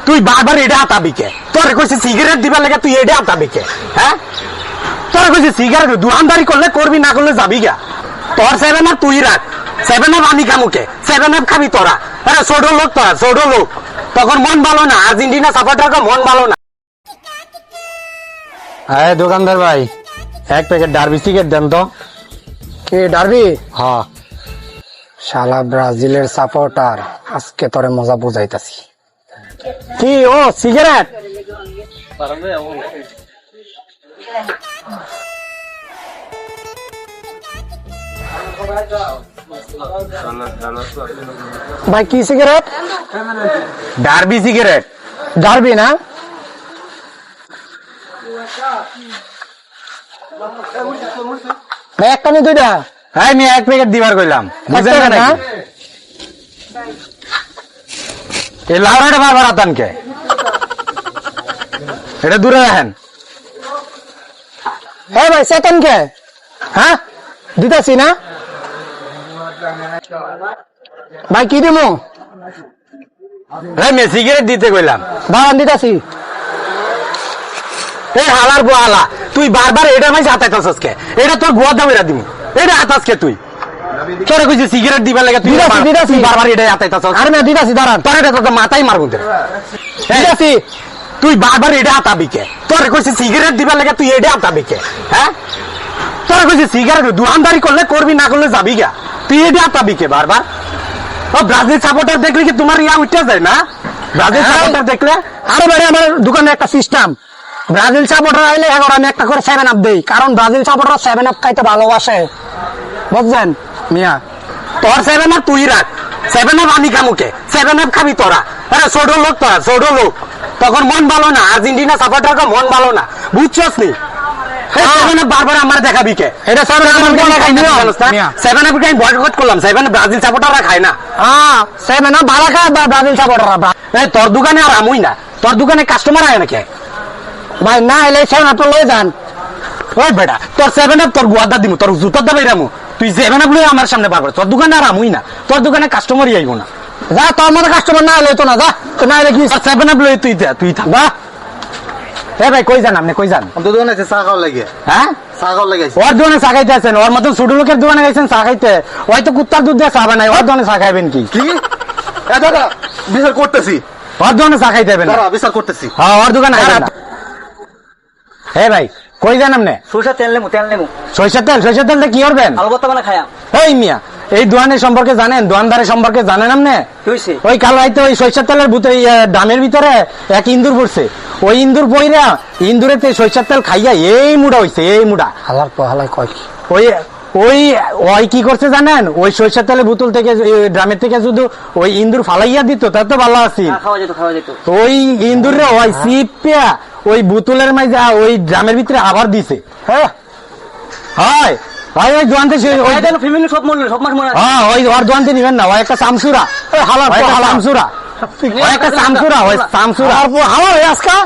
তুই বারবার এটা হাতাবি কে? তোর কইছে সিগারেট দিবার লাগে তুই এটা হাতাবি কে? হ্যাঁ, তোর কইছে সিগারেট দোকানদারি করলে করবি, না করলে যাবি গা। তোর 7 আপ তুই রাখ, 7 আপ আমি খামুকে, 7 আপ খাবি তোরা। আরে ছোট লোক তোরা, ছোট লোক, তখন মন ভালো না। আর্জেন্টিনা সাপোর্টার মন ভালো না। হ্যাঁ দোকানদার ভাই, এক প্যাকেট ডার্বি সিগারেট দেন তো। কে ডার্বি? হ্যাঁ। শালা ব্রাজিলের সাপোর্টার, আজকে তোরে মজা বুঝাইতাছি। কি ও সিগারেট? ভাই কি সিগারেট? Derby cigarette. ডার্বি না? ভাই একটা নি দুইটা? হ্যাঁ আমি এক প্যাকেট দিবার কইলাম, বুঝেন না নাকি? এই লাউড়াটা বারবার আতান কে? এটা দূরে রাখেন। হ্যাঁ ভাই সেকেন্ড কে? হ্যাঁ দিতাছি না ভাই, কি দিমু? হ্যাঁ আমি সিগারেট দিতে কইলাম। দাঁড়ান দিতাছি। এই হালার গোয়ালা, তুই বারবার এটা মাঝে হাতাইতাছস কে? এটা তোর গোয়া দাম এরা দিমু, এটা হাতাস কে তুই? তোরে কইছি সিগারেট দিবার লাগে তুই দিতাছি বারবার এটা হাতাইতাছস। আরে না দিতাছি, দাঁড়ান। তোর এটা তো মাথায় মারবো। দিতাছি। তুই বারবার এটা হাতাবি কে? তোরে কইছি সিগারেট দিবার লাগে তুই এটা হাতাবি কে? হ্যাঁ, তোরে কইছি সিগারেট দোকানদারি করলে করবি, না করলে যাবি গা। তুই এটা হাতাবি কে বারবার? ও ব্রাজিল সাপোর্টার দেখলে কি তোমার ইয়া উঠে যায় না? ব্রাজিল সাপোর্টার দেখলে? আরে ভাই আমার দোকানে একটা সিস্টেম, ব্রাজিল সাপোর্টার আইলে এখন আমি একটা করে 7 আপ দেই, কারণ ব্রাজিল সাপোর্টার 7 আপ খাইতে ভালোবাসে, বুঝছেন মিয়া? তোর 7 আপ তুই রাখ, 7 আপ আমি খামুকে, 7 আপ খাবি তোরা। আরে ছোট লোক তোরা, ছোট লোক, তখন মন ভালো না। আর্জেন্টিনা সাপোর্টার মন ভালো না, বুঝছস নি? 7 আপ বারবার আমার দেখাবি কে? এটা 7 আপ খাই না। 7 আপ আমি বয়কট করলাম, 7 ব্রাজিল সাপোর্টাররা খায় না। 7 আপ ভালো খায় ব্রাজিল সাপোর্টাররা। তোর দোকানে আর আমুই না, তোর দোকানে কাস্টমার আয় নাকি? ভাই না এলে 7 আপ লয়ে যান। ওই বেটা, তোর 7 আপ তোর গুয়াদা দিমু, তোর জুতার দাবাই রামু। তুই 7 আপ লয়ে আমার সামনে পারবো, তোর দোকানে আর আমুই না, তোর দোকানে কাস্টমারই আইব না। যা, তোর মতো কাস্টমার না এলে তো না, যা। তো না এলে কি 7 আপ লয়ে তুই থাক। যা। এ ভাই কই যান আপনি, কই যান? দোকানে আছে চা খাওয়া লাগে। হ্যাঁ, চা খাওয়া লাগে। ওর দোকানে চা খাইতে আছেন? ওর মতন ছোট লোকের দোকানে গেছেন চা খাইতে? ওই তো কুত্তার দুধ দিয়ে চা বানায়, ওর দোকানে চা খাইবেন কি? কি দাদা বিচার করতেছি, ওর দোকানে চা খাইতে হবেন না। দাদা বিচার করতেছি। হ্যাঁ, ওর দোকানে খাইবেন না। হে ভাই কই যান আপনি? সরষের তেল নেবো, তেল নেবো। সরিষার তেলটা কি করবেন? আলু ভর্তা বানা খায়া। এই মিয়া, এই দোকানের সম্পর্কে জানেন? দোকানদারের সম্পর্কে জানেন আপনি? কি হইছে? ওই কাল রাইতে ওই সরিষার তেলের ভিতরে ডামের ভিতরে এক ইন্দুর পড়ছে। ওই ইন্দুর পইরা ইন্দুরেতে সরিষার তেল খাইয়া এই মুড়া হইছে, এই মুড়া। হালার পহালাই কয় কি? ওই ওই ওই কি করছে জানেন? ওই সরিষার তেলের বোতল থেকে, ড্রামের থেকে শুধু ওই ইন্দুর ফালাইয়া দিত, তার তো ভালো আছি। খাওয়া যেত, খাওয়া যেত। ওই ইন্দুর রে ওই সিপিয়া ওই বোতলের মাঝে ওই ড্রামের ভিতরে আবার দিছে। হ্যাঁ, হয় ভাই ওই দোকানতে ওই ফ্যামিলি সব মনে, সব মাস মনে আছে। হ্যাঁ, ওই ওর দোকানতে নিবেন না, ওই একটা চামচুরা। হালার চামচুরা, ওই একটা চামচুরা, ওই চামচুরা। হালার আজকা